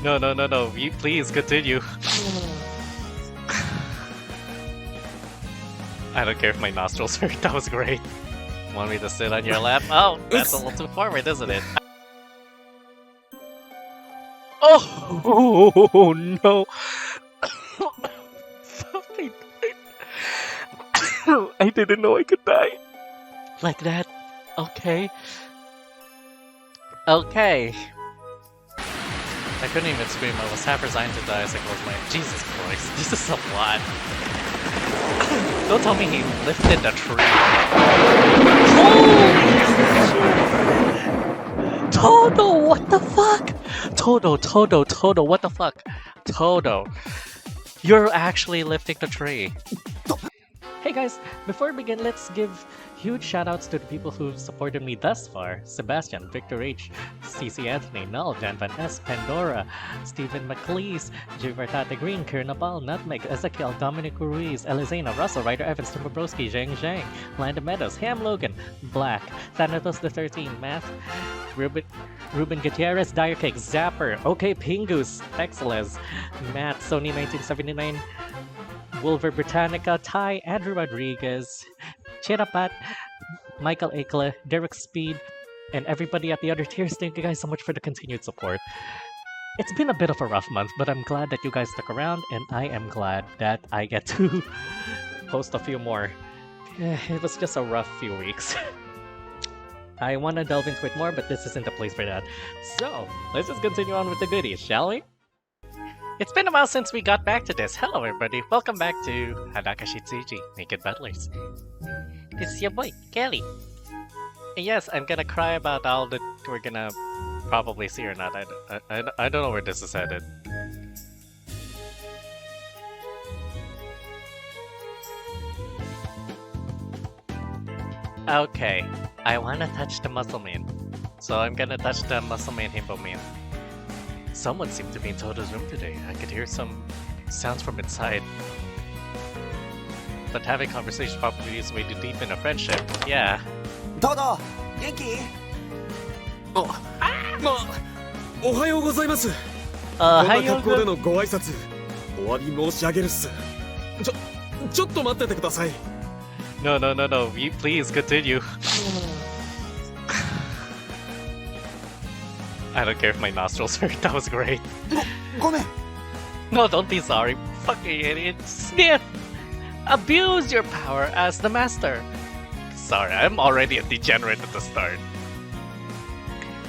No, no, no, no. You, please continue. I don't care if my nostrils hurt. That was great. Want me to sit on your lap? Oh, that's a little too forward, isn't it? Oh no! I didn't know I could die like that. Okay. Okay. I couldn't even scream. I was half resigned to die as I closed my. Jesus Christ! This is a lot. Don't tell me he lifted the tree. Todou, what the fuck? Todou, what the fuck? Todou, you're actually lifting the tree. Hey guys, before we begin, let's give huge shoutouts to the people who've supported me thus far. Sebastian, Victor H, CC Anthony, Null, Jan Van S, Pandora, Stephen McLeese, J. Vertate Green, Kernabal, Nutmeg, Ezekiel, Dominic Ruiz, Elizana, Russell, Ryder Evans, Timberbrowski, Zhang Zhang, Landon Meadows, Ham Logan, Black, Thanatos the 13, Math, Ruben Gutierrez, Dire Cake, Zapper, OK Pingus, Exceles, Matt, Sony 1979, Wolver Britannica, Ty, Andrew Rodriguez, Chirapat, Michael Akle, Derek Speed, and everybody at the other tiers. Thank you guys so much for the continued support. It's been a bit of a rough month, but I'm glad that you guys stuck around, and I am glad that I get to post a few more. It was just a rough few weeks. I want to delve into it more, but this isn't the place for that. So, let's just continue on with the goodies, shall we? It's been a while since we got back to this. Hello everybody, welcome back to Hadaka Shitsuji, Naked Butlers. This is your boy, Kelly. And yes, I'm gonna cry about all that we're gonna probably see or not. I don't know where this is headed. Okay, I wanna touch the muscle man. So I'm gonna touch the muscle man himbo man. Someone seemed to be in Todou's room today. I could hear some sounds from inside. But having conversation probably is way too deep in a friendship. Yeah. Todou, Genki? Ohayou gozaimasu. はこんなよ格好でのご挨拶、お詫び申し上げるっす。ちょっと待っててください。No, no, no, no. You, please continue. I don't care if my nostrils hurt. That was great. ごめん。 No, don't be sorry. Fucking idiot. Sniff! Abuse your power as the master. Sorry, I'm already a degenerate at the start.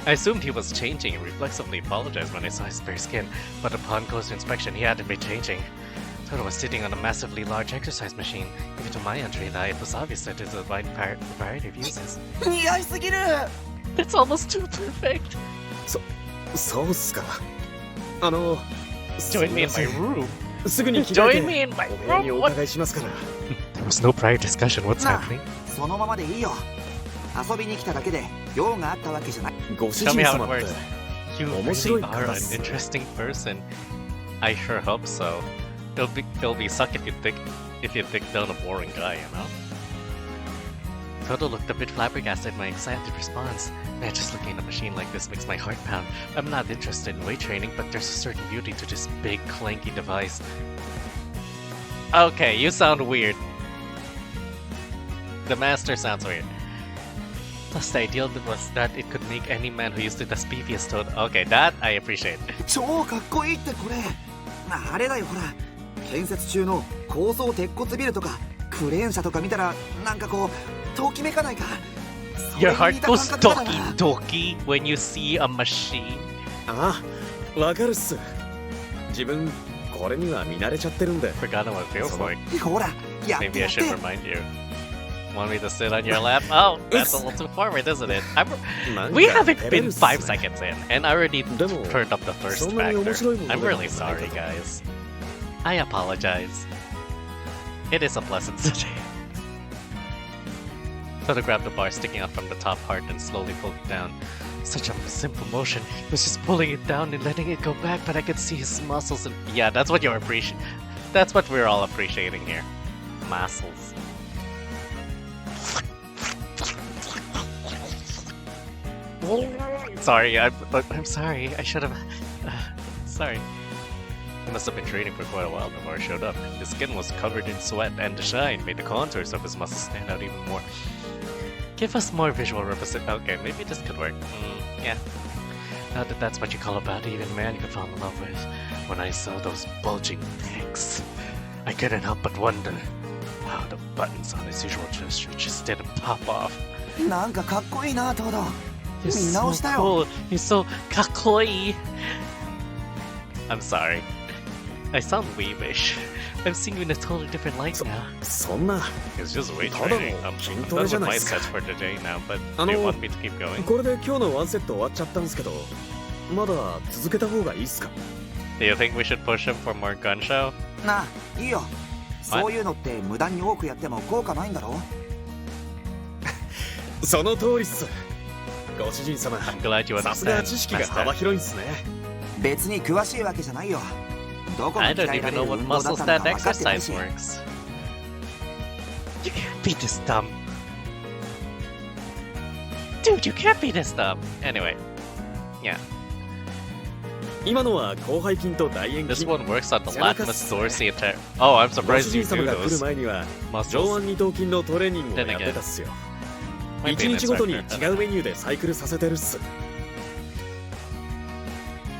I assumed he was changing and reflexively apologized when I saw his bare skin, but upon closer inspection, he hadn't been changing. Todou was sitting on a massively large exercise machine. Even to my untrained eye, it was obvious that there's a wide variety of uses. 似合いすぎる。 It's almost too perfect. そうっすか。Join me in my room. すぐに着替えて Join me in my お部屋に room. お What? 伺いしますから。 There was no prior discussion. What's なあ happening? そのままでいいよ。遊びに来ただけで用があったわけじゃない。ご主 Tell me 人 how it 様って works. You really 面白い are からっ an す。 interesting person. I sure hope so. It'll be suck if you think down a boring guy, you know? Todou looked a bit flabbergasted at my excited response. Man, just looking at a machine like this makes my heart pound. I'm not interested in weight training, but there's a certain beauty to this big, clanky device. Okay, you sound weird. The master sounds weird. Plus, the ideal was that it could make any man who used it as beefy as Toad. Okay, that I appreciate. 超かっこいいってこれ。あれだよほら。建設中の高層鉄骨ビルとかクレーン車とか見たらなんかこうときめかないか。 Your heart それに似た goes 感覚だな。 doki when you see a machine. ああ、わかるっす。自分これには見慣れちゃってるんで。 Forgot what it feels like. ほら、やって Maybe や I って。 should remind you. Want me to sit on your lap? Oh, that's a little too forward, isn't it? We haven't been 5 seconds in, and I already turned up the thirst factor. I'm really sorry, guys. I apologize. It is a pleasant city. Todou grabbed the bar sticking out from the top part and slowly pulled it down. Such a simple motion. He was just pulling it down and letting it go back, but I could see his muscles and... Yeah, that's what you're appreciating. That's what we're all appreciating here. Muscles. Sorry, I'm sorry. I should have... Sorry. He must have been training for quite a while before I showed up. His skin was covered in sweat, and the shine made the contours of his muscles stand out even more. Give us more visual representation. Okay, maybe this could work. Yeah. Now that that's what you call a bad even man you could fall in love with. When I saw those bulging pecs, I couldn't help but wonder how the buttons on his usual dress just didn't pop off. なんかかっこいいなトド。 He's 見直 so したよ。 cool. He's so kakoi. I'm sorry. I sound weebish. I'm seeing you in a totally different light now. そんな It's just weight ただの training. I'm 筋 done トレじゃ with ない my ですか。 sets for today now, but あ do you の want me to keep going? これで今日のワンセット終わっちゃったんですけど、まだ続けた方がいいっすか？ Do you think we should push him for more gun show? なあ、いいよ。そういうのって無駄に多くやっても効果ないんだろ？その通りっす。ご主人様、 I'm glad you さすが understand, 知識が Master. 幅広いんすね。別に詳しいわけじゃないよ。どこが I 鍛 don't えら even れる know what 運動だ muscles ったの that か分かってない exercise し。 works. You can't be this dumb. Dude, you can't be this dumb. Anyway, yeah. 今のは広背筋と大円 This 筋。 one works on the 背中っ latimus すね。 dorsi attack. Oh, I'm ご主 surprised you 人 do 様が来る those 前には上 muscles. 腕二頭筋のトレーニングを Then やって again, たっすよ。 might 一 be an 日ごとに違 instructor. うメニューでサイクルさせてるっす。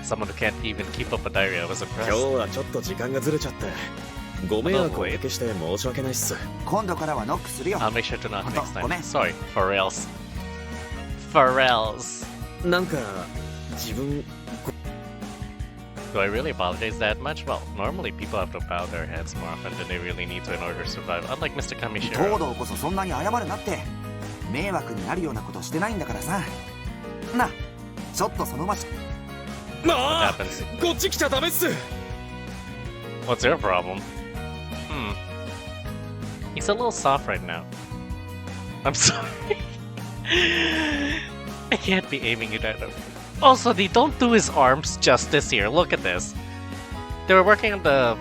Someone who can't even keep up a diary. I was 今日 impressed. はちょっと時間がずれちゃって、ご迷惑をおかけして申し訳ないっす。今度からはノックするよ。 I'll make sure to not next time. ごめん。 Sorry, Pharrell's. Pharrell's. なんか自分 Do I really apologize that much? Well, normally people have to bow their heads more often than they really need to in order to survive. Unlike Mr. 東 Kamishiro. 堂こそそんなに謝るなって。迷惑になるようなことしてないんだからさ。なあ、ちょっとそのまし。な What あ happens? こっち来ちゃダメっす。 What's your problem? He's a little soft right now. I'm sorry. I can't be aiming it at him. Also, they don't do his arms justice here. Look at this. They were working on the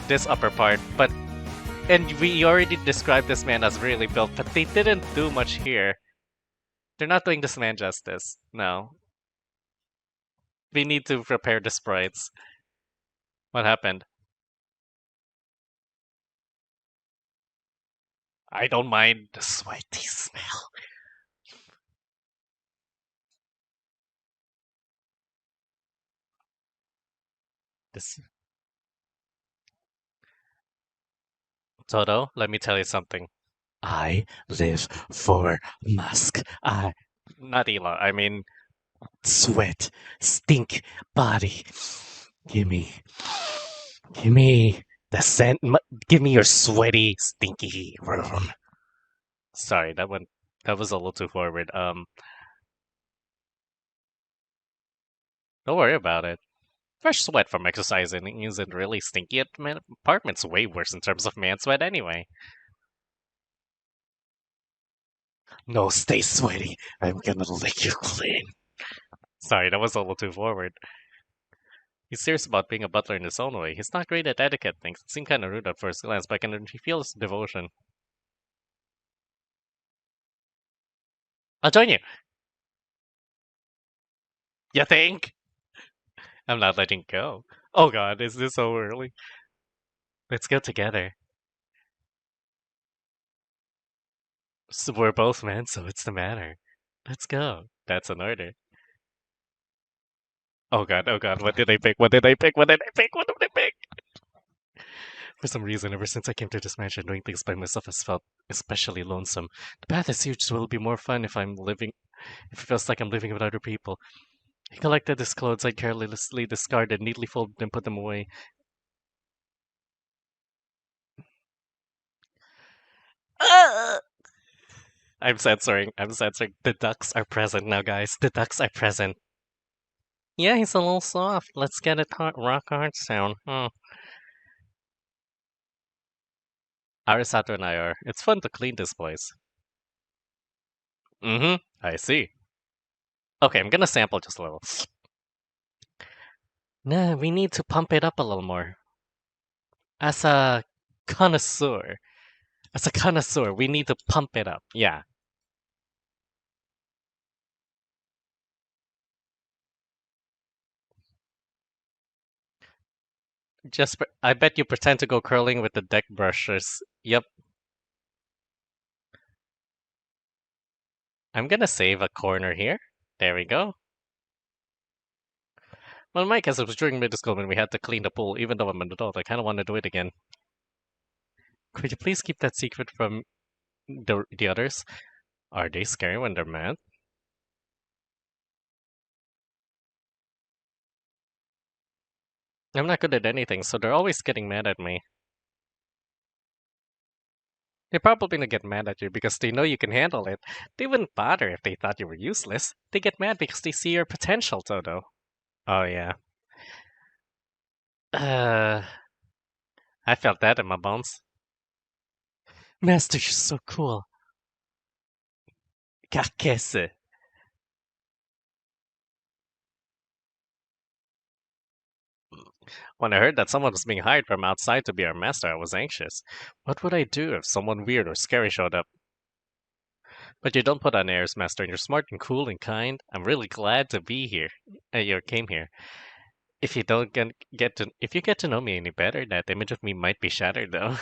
this upper part, but and we already described this man as really built, but they didn't do much here. They're not doing this man justice. No. We need to prepare the sprites. What happened? I don't mind the sweaty smell. This Todou, let me tell you something. I live for musk. Not Ela, I mean sweat, stink, body. Give me the scent. Give me your sweaty, stinky room. Sorry, that was a little too forward. Don't worry about it. Fresh sweat from exercising isn't really stinky. Apartment's way worse in terms of man sweat anyway. No, stay sweaty. I'm gonna lick you clean. Sorry, that was a little too forward. He's serious about being a butler in his own way. He's not great at etiquette things. It seemed kind of rude at first glance, but I can feel his devotion. I'll join you. You think? I'm not letting go. Oh god, is this so early? Let's go together. So we're both men, so it's the matter. Let's go. That's an order. Oh god, what did I pick? What did I pick? What did I pick? What did I pick? For some reason, ever since I came to this mansion, doing things by myself has felt especially lonesome. The path is huge, so it'll be more fun if it feels like I'm living with other people. He collected his clothes I carelessly discarded, neatly folded and put them away. I'm censoring. The ducks are present now, guys. The ducks are present. Yeah, he's a little soft. Let's get it rock hard sound. Arisato and I are. It's fun to clean this place. I see. Okay, I'm gonna sample just a little. Nah, we need to pump it up a little more. As a connoisseur, we need to pump it up. Yeah. I bet you pretend to go curling with the deck brushers. Yep. I'm gonna save a corner here. There we go. Well, in my case, it was during middle school when we had to clean the pool. Even though I'm an adult, I kind of want to do it again. Could you please keep that secret from the others? Are they scary when they're mad? I'm not good at anything, so they're always getting mad at me. They're probably gonna get mad at you because they know you can handle it. They wouldn't bother if they thought you were useless. They get mad because they see your potential, Todou. Oh yeah. Uh, I felt that in my bones. Master, you're so cool. Kakese. When I heard that someone was being hired from outside to be our master, I was anxious. What would I do if someone weird or scary showed up? But you don't put on airs, master, and you're smart and cool and kind. I'm really glad to be here. You came here. If you don't if you get to know me any better, that image of me might be shattered, though.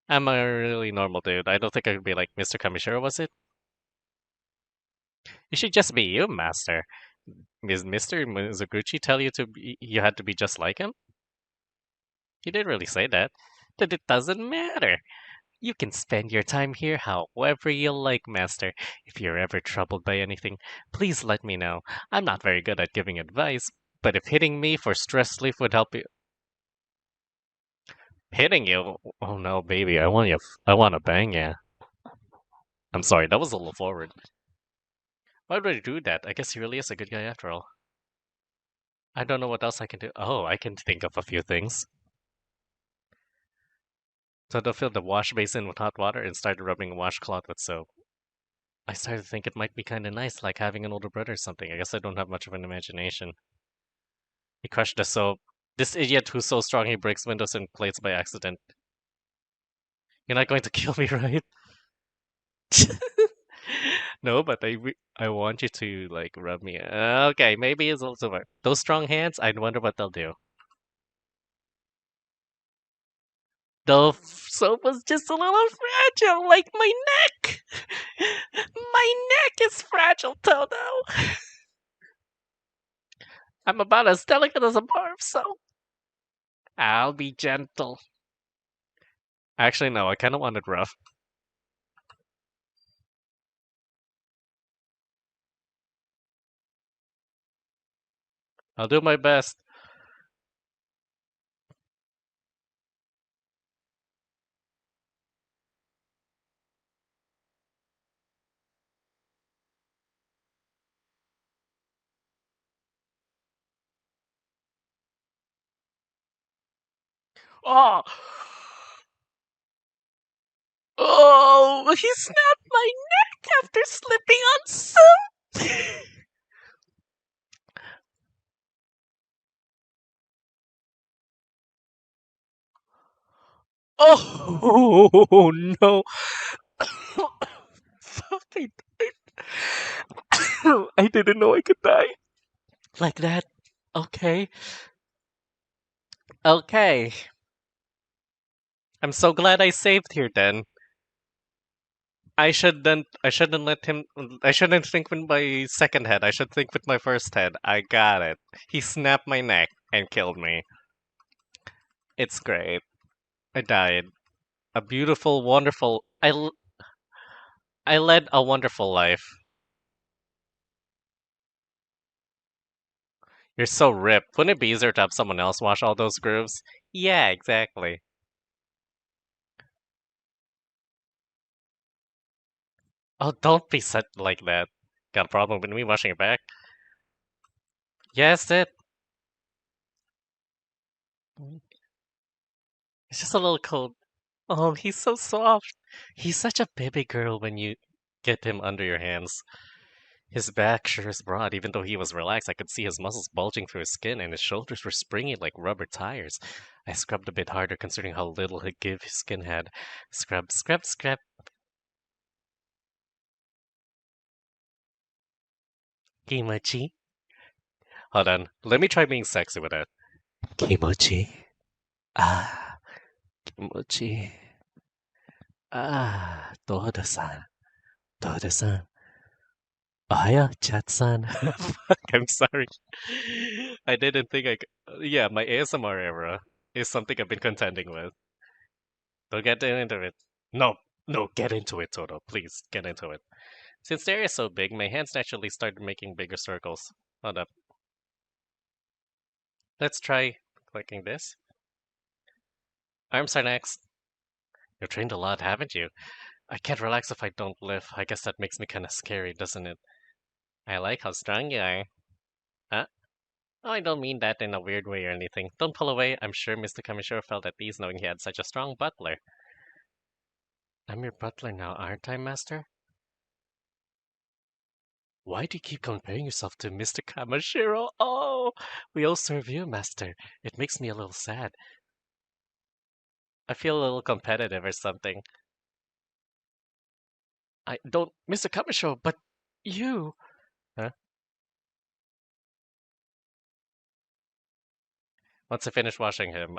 I'm a really normal dude. I don't think I could be like Mr. Kamishiro, was it? You should just be you, master. Does Mr. Mizuguchi tell you you had to be just like him? He didn't really say that. That it doesn't matter. You can spend your time here however you like, master. If you're ever troubled by anything, please let me know. I'm not very good at giving advice, but if hitting me for stress relief would help you. Hitting you? Oh no, baby, I want you. I want to bang ya. I'm sorry, that was a little forward. Why would I do that? I guess he really is a good guy after all. I don't know what else I can do. Oh, I can think of a few things. So I filled the wash basin with hot water and started rubbing a washcloth with soap. I started to think it might be kind of nice, like having an older brother or something. I guess I don't have much of an imagination. He crushed the soap. This idiot who's so strong he breaks windows and plates by accident. You're not going to kill me, right? No, but I want you to like rub me. Okay, maybe it's also fine. Those strong hands. I wonder what they'll do. The soap was just a little fragile, like my neck. My neck is fragile, Toto. I'm about as delicate as a bar of soap. I'll be gentle. Actually, no, I kind of want it rough. I'll do my best. Oh! Oh! He snapped my neck after slipping on soap! Oh no! Fuck! I didn't know I could die like that. Okay, okay. I'm so glad I saved here. Then I shouldn't let him. I shouldn't think with my second head. I should think with my first head. I got it. He snapped my neck and killed me. It's great. I died. A beautiful, wonderful. I led a wonderful life. You're so ripped. Wouldn't it be easier to have someone else wash all those grooves? Yeah, exactly. Oh, don't be such like that. Got a problem with me washing your back? Yes, it. It's just a little cold. Oh, he's so soft. He's such a baby girl when you get him under your hands. His back sure is broad. Even though he was relaxed, I could see his muscles bulging through his skin, and his shoulders were springy like rubber tires. I scrubbed a bit harder, considering how little give his skin had. Scrub, scrub, scrub. Kimachi. Hold on. Let me try being sexy with it. Kimochi. Ah, kimochi. Ah, Toda-san. Toda-san. Ohio, chat-san. Fuck, I'm sorry. I didn't think I could. Yeah, my ASMR era is something I've been contending with. Don't get into it. No, no, get into it, Toto. Please, get into it. Since the area is so big, my hands naturally started making bigger circles. Hold up. Let's try clicking this. Arms are next. You've trained a lot, haven't you? I can't relax if I don't lift. I guess that makes me kinda scary, doesn't it? I like how strong you are. Huh? Oh, I don't mean that in a weird way or anything. Don't pull away. I'm sure Mr. Kamishiro felt at ease knowing he had such a strong butler. I'm your butler now, aren't I, Master? Why do you keep comparing yourself to Mr. Kamishiro? Oh, we all serve you, Master. It makes me a little sad. I feel a little competitive or something. I don't, Mr. Kamishiro, but you. Huh? Once I finished washing him,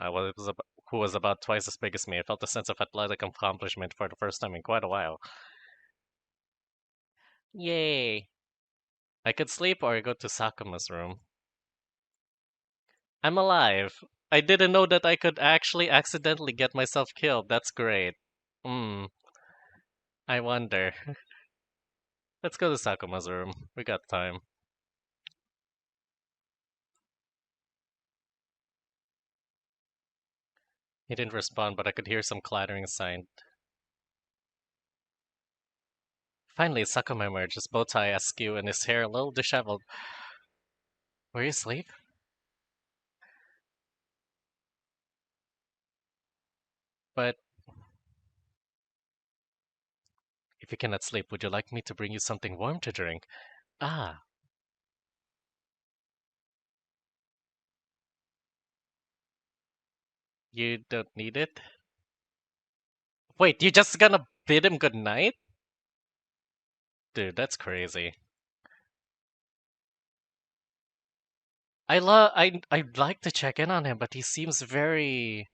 who was about twice as big as me, I felt a sense of athletic accomplishment for the first time in quite a while. Yay! I could sleep or go to Sakuma's room. I'm alive. I didn't know that I could actually accidentally get myself killed. That's great. Hmm. I wonder. Let's go to Sakuma's room. We got time. He didn't respond, but I could hear some clattering inside. Finally, Sakuma emerged, his bow tie askew and his hair a little disheveled. Were you asleep? But if you cannot sleep, would you like me to bring you something warm to drink? Ah, you don't need it? Wait, you just gonna bid him good night? Dude, that's crazy. I'd like to check in on him, but he seems very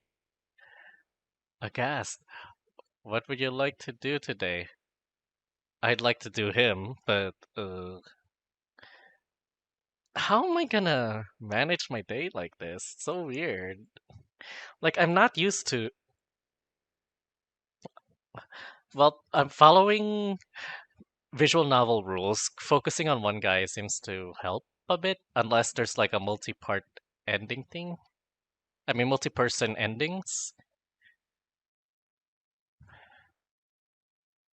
aghast. What would you like to do today? I'd like to do him, but how am I gonna manage my day like this? It's so weird. Like I'm not used to. Well, I'm following visual novel rules. Focusing on one guy seems to help a bit, unless there's like a multi-part ending thing. I mean, multi-person endings.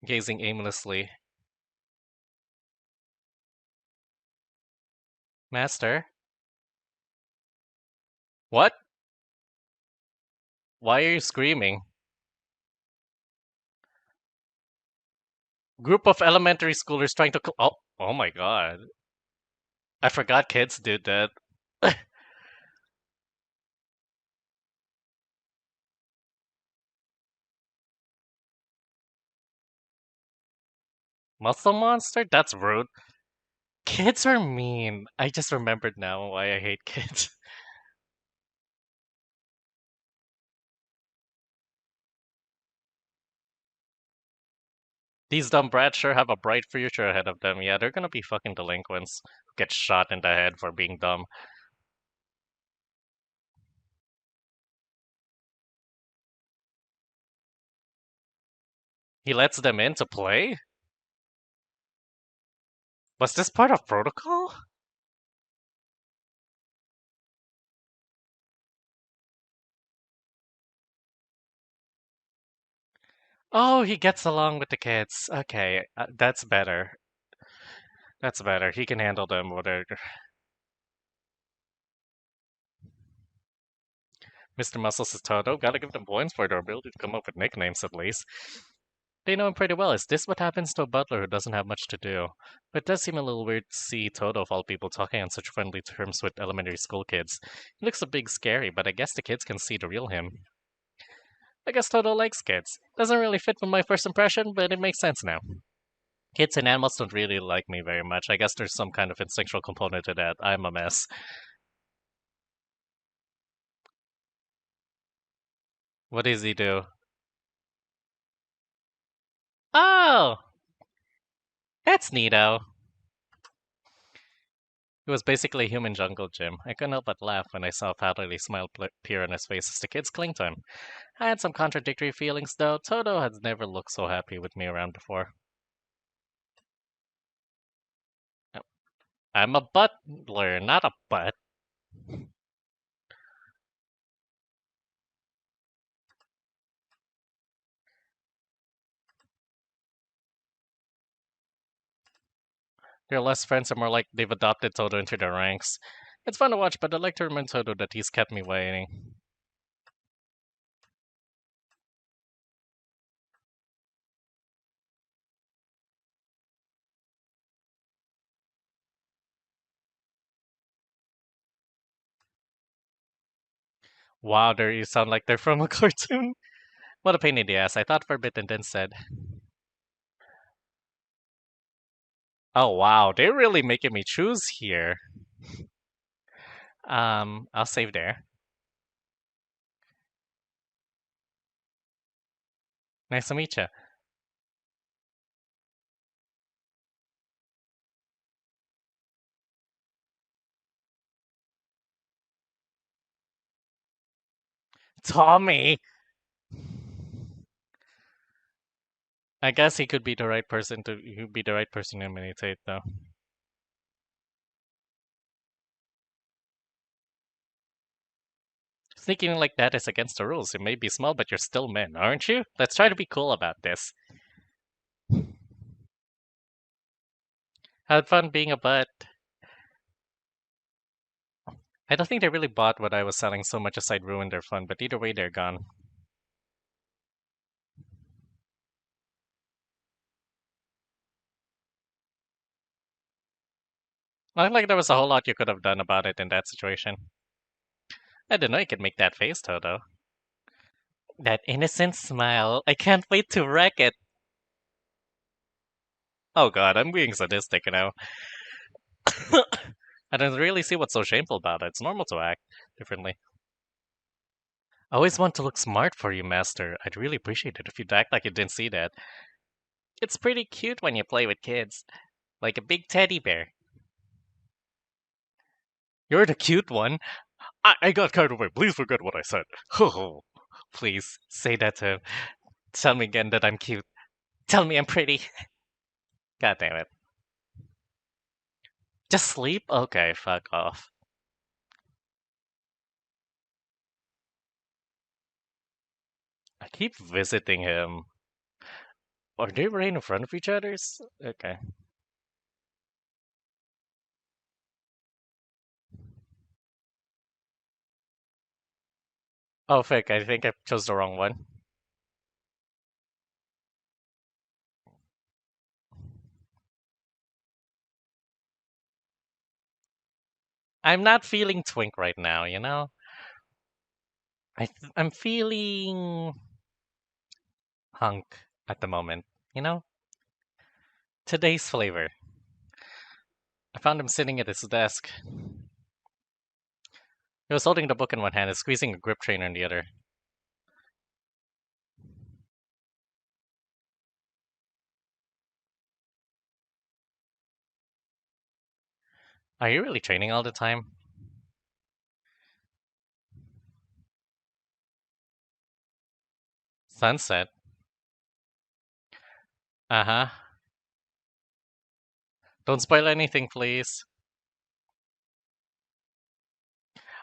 Gazing aimlessly. Master, what? Why are you screaming? Group of elementary schoolers trying to. Oh my god! I forgot kids did that. Muscle monster? That's rude. Kids are mean. I just remembered now why I hate kids. These dumb brats sure have a bright future ahead of them. Yeah, they're gonna be fucking delinquents who get shot in the head for being dumb. He lets them in to play? Was this part of protocol? Oh, he gets along with the kids. Okay, that's better. That's better. He can handle them. Whatever. Mr. Muscles is Todou. Gotta give them points for their ability to come up with nicknames at least. They know him pretty well. Is this what happens to a butler who doesn't have much to do? But it does seem a little weird to see Todou of all people talking on such friendly terms with elementary school kids. He looks a bit scary, but I guess the kids can see the real him. I guess Todou likes kids. Doesn't really fit with my first impression, but it makes sense now. Kids and animals don't really like me very much. I guess there's some kind of instinctual component to that. I'm a mess. What does he do? Oh, that's neato. It was basically a human jungle gym. I couldn't help but laugh when I saw a fatherly smile appear on his face as the kids clung to him. I had some contradictory feelings, though. Todou has never looked so happy with me around before. I'm a butler, not a butt. Their less friends are more like they've adopted Todou into their ranks. It's fun to watch, but I'd like to remind Todou that he's kept me waiting. Wow, you sound like they're from a cartoon. What a pain in the ass. I thought for a bit and then said, oh wow, they're really making me choose here. I'll save there. Nice to meet you. Tommy! I guess he could be the right person to imitate though. Sneaking in like that is against the rules. You may be small, but you're still men, aren't you? Let's try to be cool about this. Had fun being a butt. I don't think they really bought what I was selling so much as I'd ruined their fun, but either way, they're gone. Not like there was a whole lot you could have done about it in that situation. I didn't know you could make that face, Todou. That innocent smile. I can't wait to wreck it. Oh god, I'm being sadistic now. I don't really see what's so shameful about it. It's normal to act differently. I always want to look smart for you, Master. I'd really appreciate it if you'd act like you didn't see that. It's pretty cute when you play with kids. Like a big teddy bear. You're the cute one. I got carried away. Please forget what I said. Please, say that to him. Tell me again that I'm cute. Tell me I'm pretty. God damn it. Just sleep? Okay, fuck off. I keep visiting him. Are they right in front of each other's? Okay. Oh, fuck, I think I chose the wrong one. I'm not feeling twink right now, you know? I'm feeling hunk at the moment, you know? Today's flavor. I found him sitting at his desk. He was holding the book in one hand and squeezing a grip trainer in the other. Are you really training all the time? Sunset. Uh-huh. Don't spoil anything, please.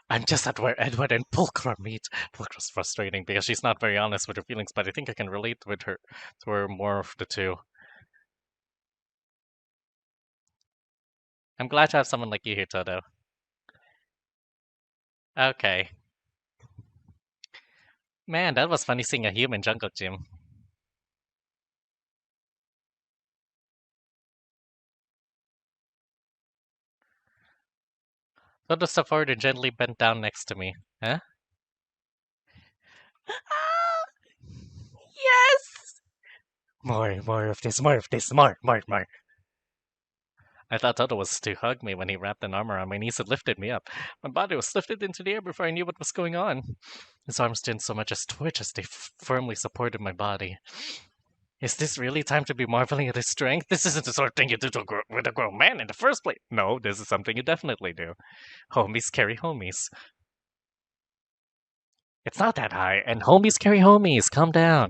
I'm just at where Edward and Pulchra meet. Pulchra's frustrating because she's not very honest with her feelings, but I think I can relate with her to her more of the two. I'm glad to have someone like you here, Todou. Okay. Man, that was funny seeing a human jungle gym. Todou stepped forward and gently bent down next to me. Huh? Yes! More of this, more, more. I thought Todou was to hug me when he wrapped an arm around my knees and lifted me up. My body was lifted into the air before I knew what was going on. His arms didn't so much as twitch as they firmly supported my body. Is this really time to be marveling at his strength? This isn't the sort of thing you do with a grown man in the first place. No, this is something you definitely do. Homies carry homies. It's not that high, and homies carry homies. Calm down.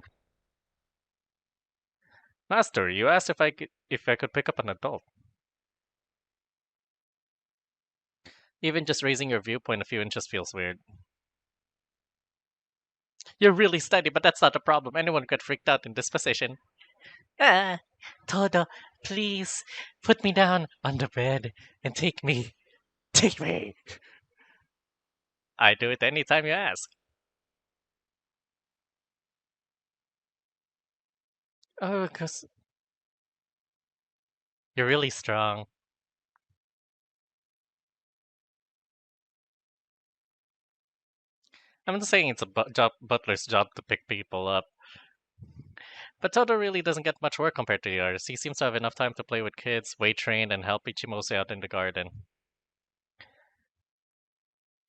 Master, you asked if I could pick up an adult. Even just raising your viewpoint a few inches feels weird. You're really steady, but that's not a problem. Anyone could freaked out in this position. Ah, Todou, please put me down on the bed and take me. Take me. I do it anytime you ask. Oh, because you're really strong. I'm not saying it's a butler's job to pick people up. But Todou really doesn't get much work compared to the others. He seems to have enough time to play with kids, weight train, and help Ichimose out in the garden.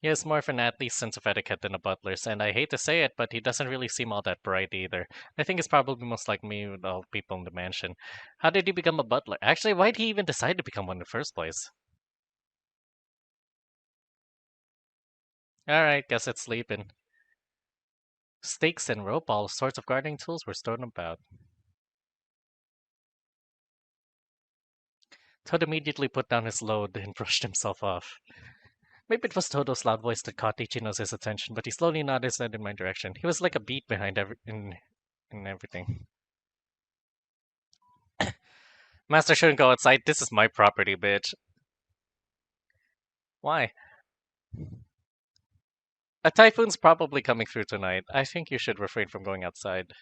He has more of an athlete's sense of etiquette than a butler's, and I hate to say it, but he doesn't really seem all that bright either. I think it's probably most like me with all the people in the mansion. How did he become a butler? Actually, why did he even decide to become one in the first place? Alright, guess it's sleeping. Stakes and rope, all sorts of gardening tools were stored about. Todd immediately put down his load and brushed himself off. Maybe it was Todou's loud voice that caught Ichino's attention, but he slowly nodded his head in my direction. He was like a beat behind in everything. Master shouldn't go outside. This is my property, bitch. Why? A typhoon's probably coming through tonight. I think you should refrain from going outside.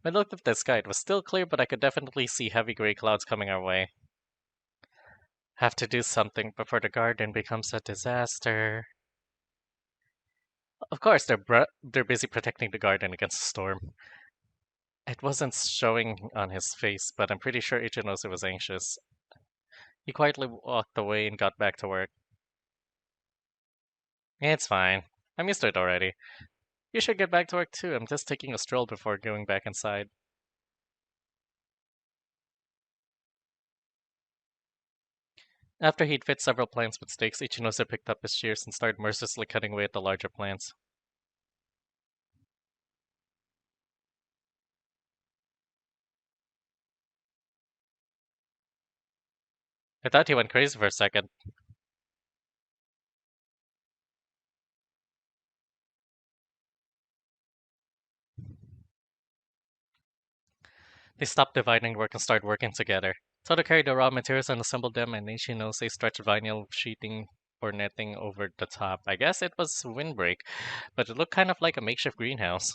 When I looked at the sky, it was still clear, but I could definitely see heavy gray clouds coming our way. Have to do something before the garden becomes a disaster. Of course, they're busy protecting the garden against the storm. It wasn't showing on his face, but I'm pretty sure Ichinose was anxious. He quietly walked away and got back to work. It's fine. I'm used to it already. You should get back to work too. I'm just taking a stroll before going back inside. After he'd fit several plants with stakes, Ichinose picked up his shears and started mercilessly cutting away at the larger plants. I thought he went crazy for a second. They stopped dividing work and started working together. Toda carried the raw materials and assembled them, and Ichinose stretched vinyl sheeting or netting over the top. I guess it was windbreak, but it looked kind of like a makeshift greenhouse.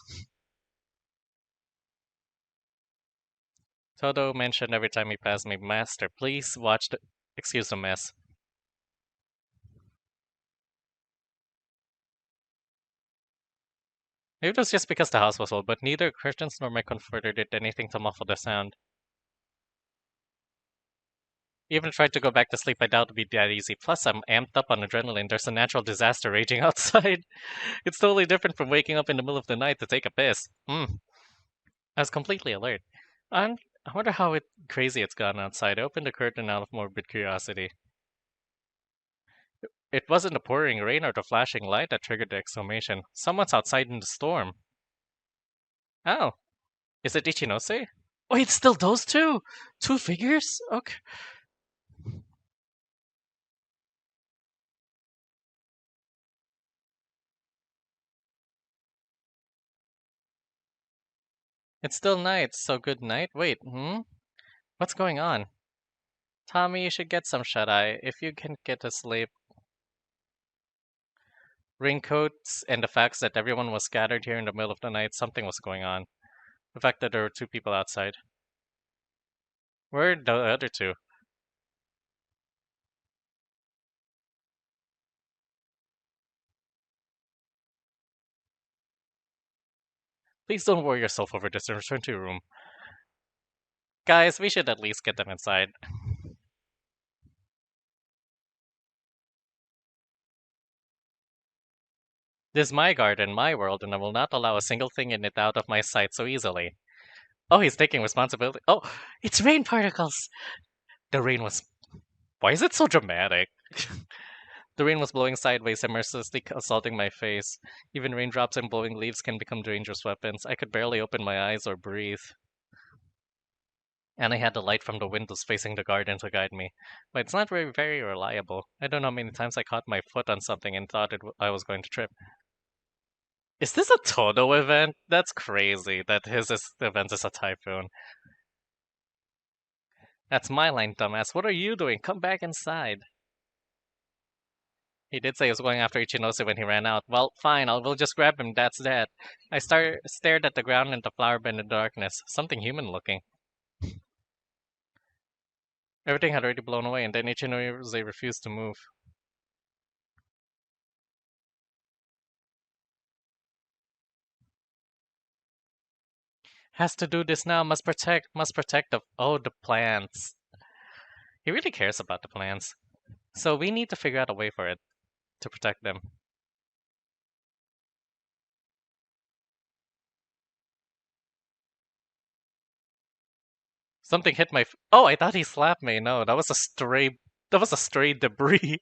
Todou mentioned every time he passed me, Master, please watch the... Excuse the mess. Maybe it was just because the house was old, but neither curtains nor my comforter did anything to muffle the sound. Even tried to go back to sleep, I doubt it'd be that easy. Plus, I'm amped up on adrenaline. There's a natural disaster raging outside. It's totally different from waking up in the middle of the night to take a piss. I was completely alert. I wonder how crazy it's gotten outside. I opened the curtain out of morbid curiosity. It wasn't the pouring rain or the flashing light that triggered the exclamation. Someone's outside in the storm. Oh, is it Ichinose? Oh, it's still those two? Two figures? Okay. It's still night, so good night. Wait, What's going on? Tommy, you should get some shut-eye. If you can get to sleep. Raincoats and the fact that everyone was scattered here in the middle of the night, something was going on. The fact that there were two people outside. Where are the other two? Please don't worry yourself over this and return to your room. Guys, we should at least get them inside. This is my garden, my world, and I will not allow a single thing in it out of my sight so easily. Oh, he's taking responsibility. Oh, it's rain particles! The rain was... Why is it so dramatic? The rain was blowing sideways and mercilessly assaulting my face. Even raindrops and blowing leaves can become dangerous weapons. I could barely open my eyes or breathe. And I had the light from the windows facing the garden to guide me. But it's not very reliable. I don't know how many times I caught my foot on something and thought I was going to trip. Is this a Todou event? That's crazy that his event is a typhoon. That's my line, dumbass. What are you doing? Come back inside. He did say he was going after Ichinose when he ran out. Well, fine, we'll just grab him, that's that. I stared at the ground and the flower bed in the darkness. Something human looking. Everything had already blown away, and then Ichinose refused to move. Has to do this now, must protect the plants. He really cares about the plants. So we need to figure out a way for it to protect them. Something hit my... Oh, I thought he slapped me. No, that was a stray debris.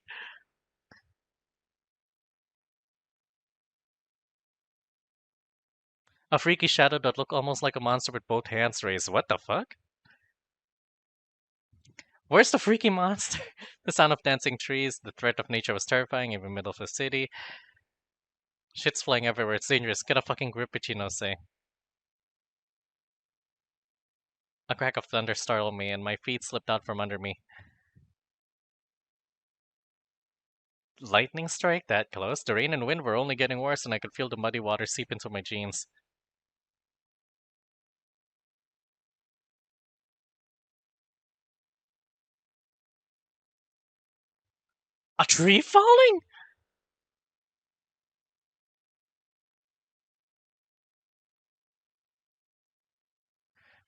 A freaky shadow that looked almost like a monster with both hands raised. What the fuck? Where's the freaky monster? The sound of dancing trees, the threat of nature was terrifying in the middle of the city. Shit's flying everywhere, it's dangerous. Get a fucking grip, Ichinose. A crack of thunder startled me, and my feet slipped out from under me. Lightning strike that close? The rain and wind were only getting worse, and I could feel the muddy water seep into my jeans. A tree falling?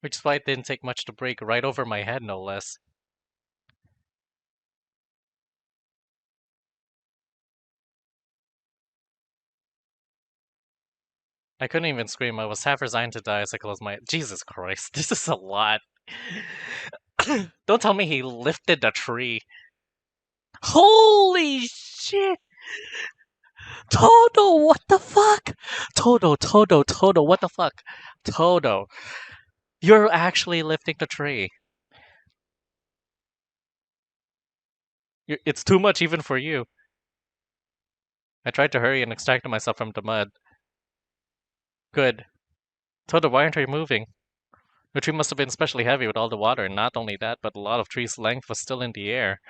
Which is why it didn't take much to break, right over my head, no less. I couldn't even scream. I was half resigned to die as I closed my... Jesus Christ, this is a lot. Don't tell me he lifted the tree. Holy shit! Todou, what the fuck? Todou, what the fuck? Todou, you're actually lifting the tree. It's too much even for you. I tried to hurry and extracted myself from the mud. Good. Todou, why aren't you moving? The tree must have been especially heavy with all the water, and not only that, but a lot of tree's length was still in the air.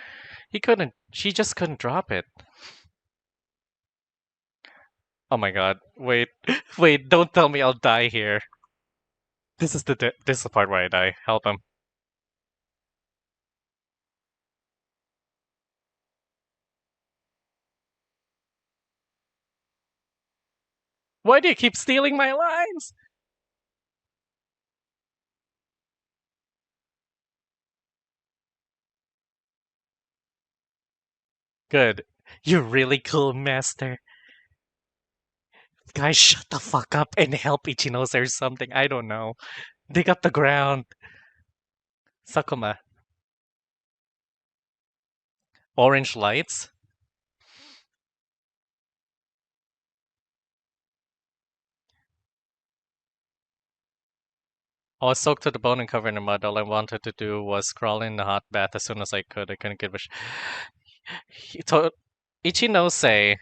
She just couldn't drop it. Oh my god, wait, don't tell me I'll die here. This is the part where I die. Help him. Why do you keep stealing my lines? Good. You're really cool, master. Guys, shut the fuck up and help Ichinose or something. I don't know. Dig up the ground. Sakuma. Orange lights? I was soaked to the bone and covered in mud. All I wanted to do was crawl in the hot bath as soon as I could. I couldn't give a Ichinose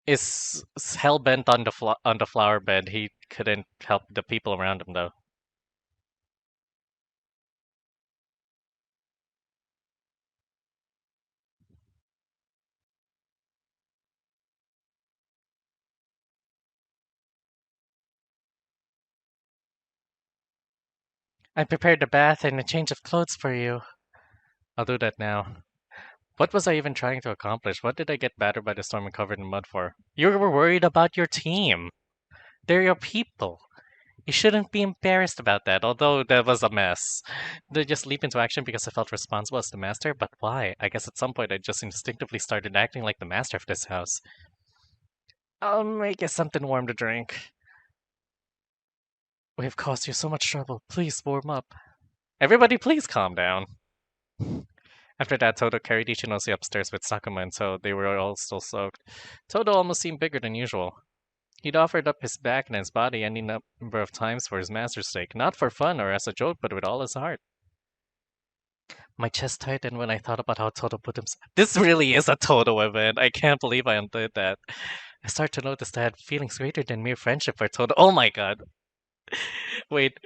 is hell-bent on the flower bed. He couldn't help the people around him, though. I prepared a bath and a change of clothes for you. I'll do that now. What was I even trying to accomplish? What did I get battered by the storm and covered in mud for? You were worried about your team. They're your people. You shouldn't be embarrassed about that, although that was a mess. Did I just leap into action because I felt responsible as the master? But why? I guess at some point I just instinctively started acting like the master of this house. I'll make you something warm to drink. We've caused you so much trouble. Please warm up. Everybody, please calm down. After that, Todou carried Ichinoshi upstairs with Sakuma and so they were all still soaked. Todou almost seemed bigger than usual. He'd offered up his back and his body any number of times for his master's sake, not for fun or as a joke, but with all his heart. My chest tightened when I thought about how Todou put himself. This really is a Todou event. I can't believe I undid that. I start to notice that I had feelings greater than mere friendship for Todou. Oh my god. Wait.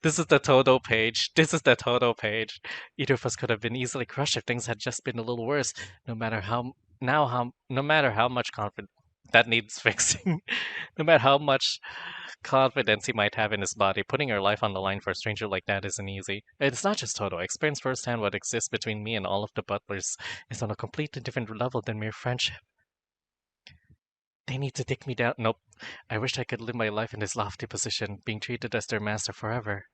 This is the Todou page. This is the Todou page. Either of us could have been easily crushed if things had just been a little worse. No matter how much confidence that needs fixing. No matter how much confidence he might have in his body, putting your life on the line for a stranger like that isn't easy. It's not just Todou. I experienced firsthand what exists between me and all of the butlers is on a completely different level than mere friendship. They need to take me down. Nope. I wish I could live my life in this lofty position, being treated as their master forever.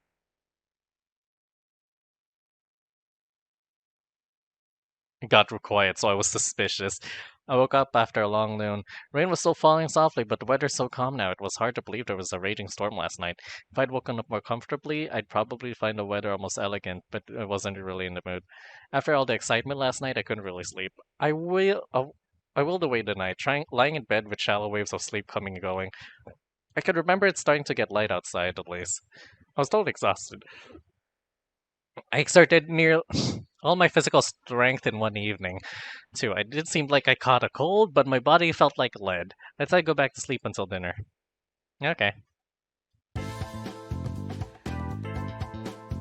It got quiet, so I was suspicious. I woke up after a long noon. Rain was still falling softly, but the weather's so calm now it was hard to believe there was a raging storm last night. If I'd woken up more comfortably, I'd probably find the weather almost elegant, but I wasn't really in the mood. After all the excitement last night, I couldn't really sleep. I willed away the night, lying in bed with shallow waves of sleep coming and going. I could remember it starting to get light outside, at least. I was totally exhausted. I exerted near all my physical strength in one evening, too. It did seem like I caught a cold, but my body felt like lead. I thought I'd go back to sleep until dinner. Okay.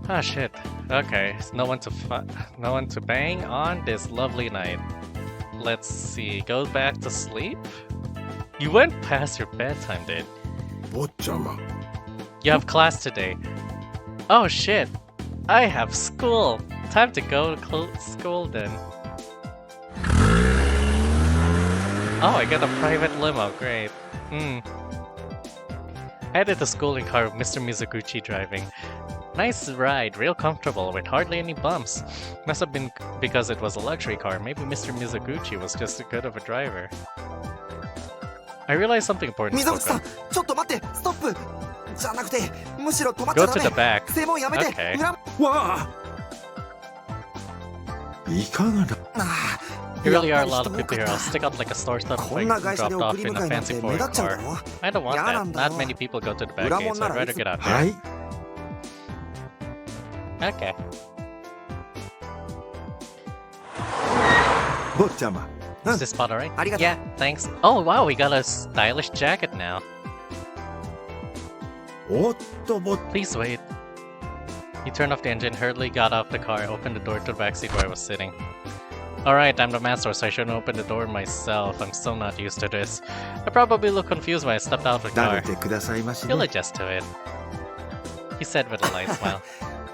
Ah, shit. Okay, no one to bang on this lovely night. Let's see. Go back to sleep? You went past your bedtime, dude. You have class today. Oh shit. I have school. Time to go to school then. Oh, I got a private limo. Great. I headed to school in car with Mr. Mizuguchi driving. Nice ride, real comfortable, with hardly any bumps. Must have been because it was a luxury car. Maybe Mr. Mizuguchi was just as good of a driver. I realized something important. Go to the back. Okay. Here really are a lot of people here. I'll stick out like a sore thumb if I dropped off in a fancy foreign car. I don't want that. Not many people go to the back gate, so I'd rather get out there. Okay. Is this spot alright? Yeah, thanks. Oh wow, we got a stylish jacket now. Please wait. He turned off the engine, hurriedly got off the car, opened the door to the backseat where I was sitting. Alright, I'm the master, so I shouldn't open the door myself. I'm still not used to this. I probably looked confused when I stepped out of the car. You'll adjust to it. He said with a light smile.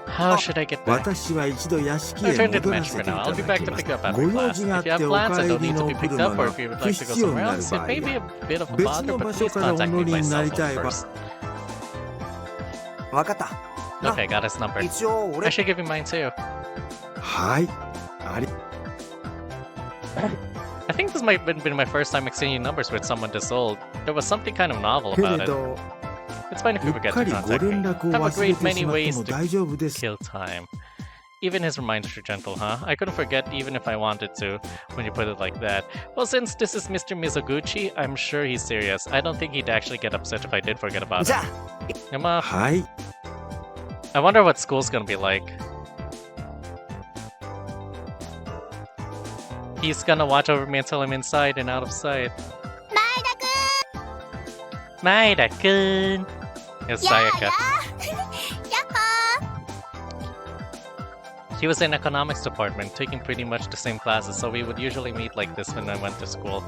How should I get back? I returned to the mansion for now. I'll be back to pick up after class. If you have plans that don't need to be picked up, or if you would like to go somewhere else, it may be a bit of a bother, but please contact me by cell phone first. Okay, got his number. I should give you mine too. I think this might have been my first time exchanging numbers with someone this old. There was something kind of novel about it. It's fine if we forget to contact me. Have a great many ways to kill time. Even his reminders are gentle, huh? I couldn't forget even if I wanted to, when you put it like that. Well, since this is Mr. Mizuguchi, I'm sure he's serious. I don't think he'd actually get upset if I did forget about him. Yama. I wonder what school's gonna be like. He's gonna watch over me until I'm inside and out of sight. Maeda-kun! It's Sayaka. He was in economics department, taking pretty much the same classes, so we would usually meet like this when I went to school.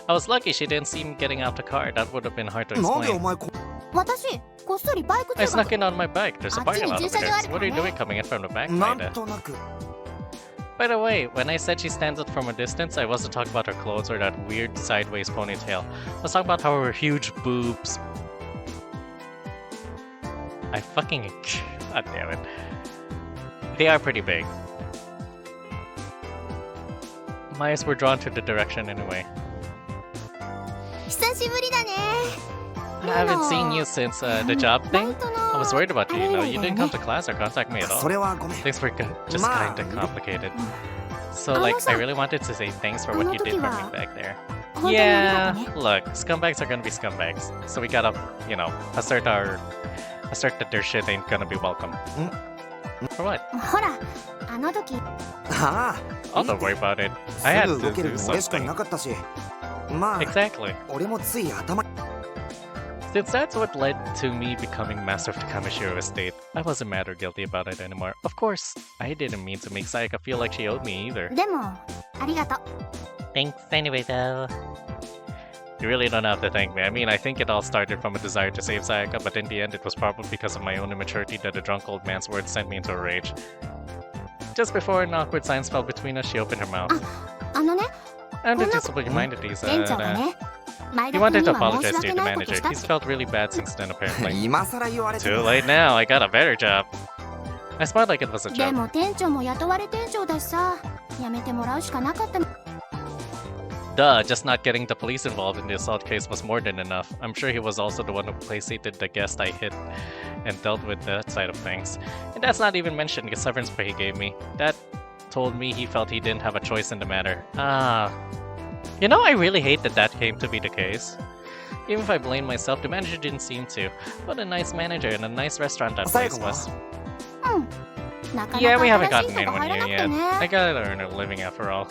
I was lucky she didn't see me getting out the car. That would have been hard to explain. I snuck in on my bike. There's a parking lot over there. What are you doing coming in from the back, Maeda? By the way, when I said she stands out from a distance, I wasn't talking about her clothes or that weird sideways ponytail. I was talking about her huge boobs. I fucking... God damn it. They are pretty big. My eyes were drawn to the direction anyway. I haven't seen you since the job thing. I was worried about you, you know. You didn't come to class or contact me at all. それはごめん Things were just Ma. kinda complicated. So, like, I really wanted to say thanks for what you did for me back there. Yeah, look, scumbags are gonna be scumbags. So we gotta, you know, assert that their shit ain't gonna be welcome. For what? ああ Oh, don't worry about it. I had すぐ to 動ける do の俺しかい something. なかったしまあ Exactly. 俺もつい頭 Since that's what led to me becoming master of the Kamishiro estate, I wasn't mad or guilty about it anymore. Of course, I didn't mean to make Sayaka feel like she owed me either. でもありがとう Thanks anyway, though. You really don't have to thank me. I mean, I think it all started from a desire to save Sayaka, but in the end it was probably because of my own immaturity that a drunk old man's words sent me into a rage. Just before an awkward silence fell between us, she opened her mouth. あのね And it just reminded these, 店長がね前 he 田君 wanted に to は apologize 申し to 訳 the ないこと manager. したっ He's て felt really bad since then, apparently. 今更言われて Too も late now, I got a better job. I smiled like it was a で joke. も店長も雇われ店長だしさやめてもらうしかなかったの Duh, just not getting the police involved in the assault case was more than enough. I'm sure he was also the one who placated the guest I hit and dealt with that side of things. And that's not even mentioning the severance pay he gave me. That told me he felt he didn't have a choice in the matter. Ah. You know, I really hate that came to be the case. Even if I blame myself, the manager didn't seem to. What a nice manager and a nice restaurant that place was. なか Yeah, な we か haven't 新し gotten いとこ anyone 入ら here なくて yet. ね I gotta earn a living after all.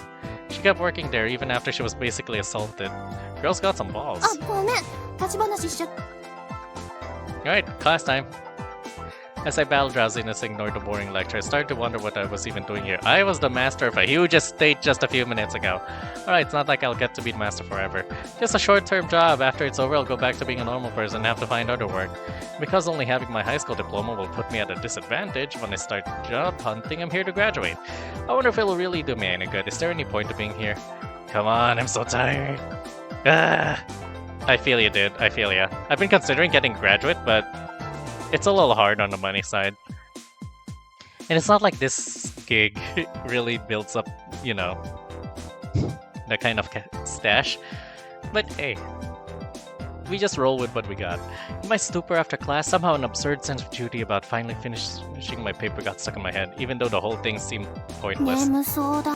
She kept working there even after she was basically assaulted. Girl's got some balls. あごめん立ち話しちゃっ Alright, class time. As I battled drowsiness and ignored the boring lecture, I started to wonder what I was even doing here. I was the master of a huge estate just a few minutes ago. Alright, it's not like I'll get to be the master forever. Just a short-term job. After it's over, I'll go back to being a normal person and have to find other work. Because only having my high school diploma will put me at a disadvantage when I start job hunting, I'm here to graduate. I wonder if it'll really do me any good. Is there any point to being here? Come on, I'm so tired. Ah. I feel you, dude. I feel ya. I've been considering getting graduate, but it's a little hard on the money side. And it's not like this gig really builds up, you know, that kind of stash. But hey, we just roll with what we got. In my stupor after class, somehow an absurd sense of duty about finally finishing my paper got stuck in my head, even though the whole thing seemed て pointless. 眠そうだ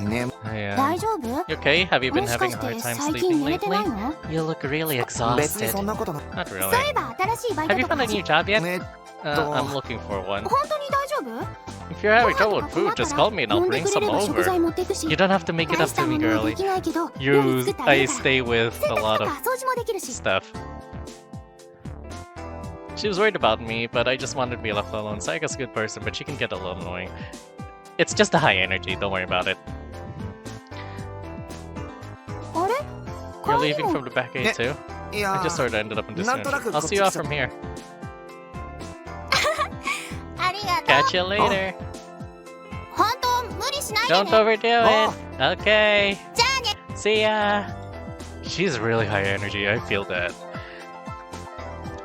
ね Yeah. 大丈夫 You okay? Have you been もし having か a し hard て time 最近 sleeping 寝れて lately? ないの You look really 別に exhausted. そんなことな Not そうい really. えば新しいバイ Have ト you とか found a 始 new job yet? ね I'm looking for one. 本当に大丈夫 If you're having ご飯と trouble か with 困 food, った just ら call me and 呼 I'll んで bring くれ some れば食材 over. 持っていくし You don't have to make it 大 up した to も me, のはで girly. きないけど料理 You, 作ってあげ I るから stay with 洗 a 濯 lot と of か掃除もできるし stuff. She was worried about me, but I just wanted to be left alone. Sayaka's a good person, but she can get a little annoying. It's just the high energy, don't worry about it. あれ You're 帰り leaving も from the back gate too? いや I just sort of ended up in this Not direction. like a I'll see you out good from here. ありがと Catch you later. う本当無理しないで Don't ね overdo it. Okay. じゃあね See ya. She's really high energy, I feel that.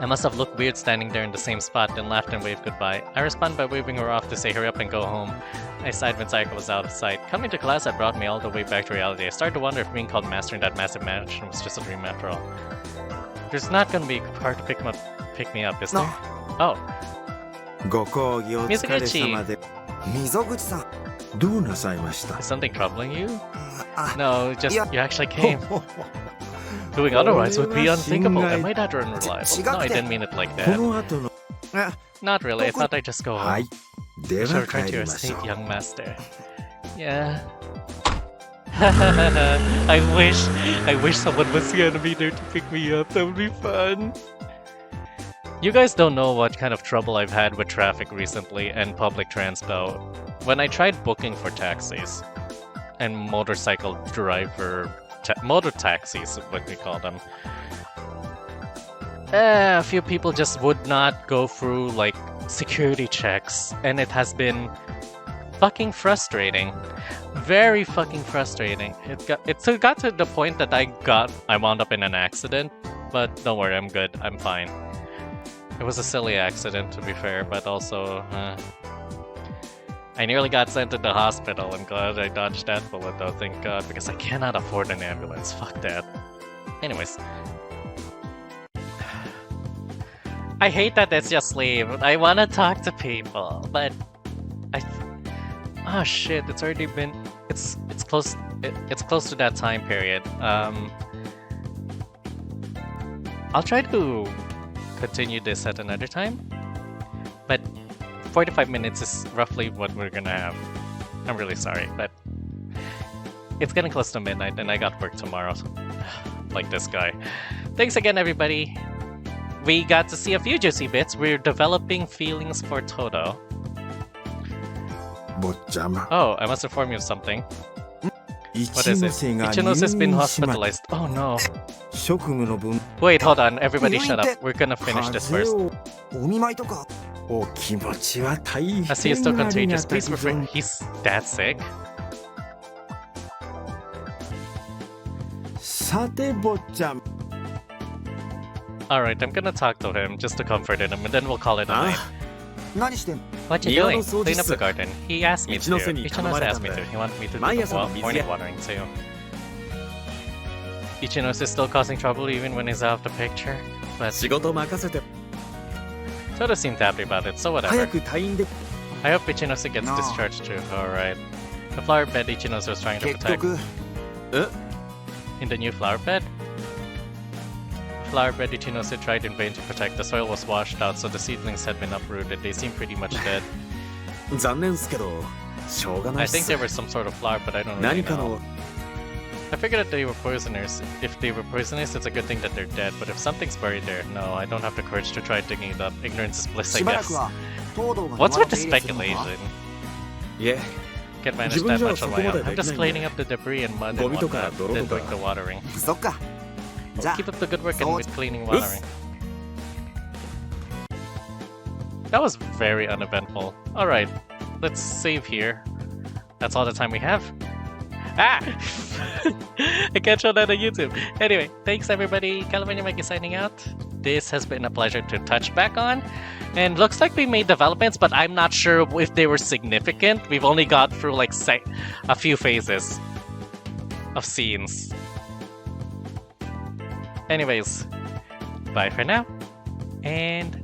I must have looked weird standing there in the same spot, then laughed and waved goodbye. I responded by waving her off to say hurry up and go home. I sighed when Sayaka was out of sight. Coming to class had brought me all the way back to reality. I started to wonder if being called master in that massive mansion was just a dream after all. There's not gonna be a car to pick me up, is there? Oh, ご講義お疲れ様で溝口さんどうなさいました is something troubling you? あ No, just Yeah. you actually came. Doing otherwise would be unthinkable. Am I that unreliable? No, I didn't mean it like こ that. の後の え Not really. I thought I'd just go は home. いで You は should return 帰 to り your ましょ estate, う young master. Yeah. I wish someone was gonna be there to pick me up. That would be fun. You guys don't know what kind of trouble I've had with traffic recently and public transport. When I tried booking for taxis and motorcycle driver, motor taxis, what we call them. A few people just would not go through like security checks, and it has been fucking frustrating. Very fucking frustrating. It got to the point that I wound up in an accident, but don't worry, I'm good. I'm fine. It was a silly accident, to be fair, but also I nearly got sent to the hospital. I'm glad I dodged that bullet though, thank God, because I cannot afford an ambulance. Fuck that. Anyways. I hate that it's just leave. I wanna talk to people, but oh shit, it's already been it's close to that time period. I'll try to continue this at another time, but 45 minutes is roughly what we're gonna have. I'm really sorry, but it's getting close to midnight and I got work tomorrow. Like this guy. Thanks again, everybody. We got to see a few juicy bits. We're developing feelings for Todou. Oh, I must inform you of something. What is it? Ichino's has been hospitalized. Oh no. Wait, hold on. Everybody shut up. We're gonna finish this first. As he is still contagious, please refrain. He's that sick? Alright, I'm gonna talk to him just to comfort him, and then we'll call it a night. What you doing? Clean up the garden. He asked me to. Ichino's asked me to. He wanted me to do the morning watering too. Ichino's is still causing trouble even when he's out of the picture. But Todou seemed happy about it, so whatever. I hope Ichino's gets discharged too. Alright. The flower bed Ichino's was trying to protect. In the new flower bed? Flower bed Ichino's tried in vain to protect. The soil was washed out, so the seedlings had been uprooted. They seem pretty much dead. I think they were some sort of flower, but I don't really know. I figured that they were poisoners. If they were poisonous, it's a good thing that they're dead, but if something's buried there, no, I don't have the courage to try digging it up. Ignorance is bliss, I guess. What's with the speculation? Yeah. Can't manage that much on my own. I'm just cleaning up the debris and mud and whatnot, then doing the watering. Keep up the good work and with cleaning watering. That was very uneventful. Alright, let's save here. That's all the time we have. Ah! I can't show that on YouTube. Anyway, thanks everybody. TheCaliMack is signing out. This has been a pleasure to touch back on. And looks like we made developments, but I'm not sure if they were significant. We've only got through like a few phases of scenes. Anyways, bye for now. And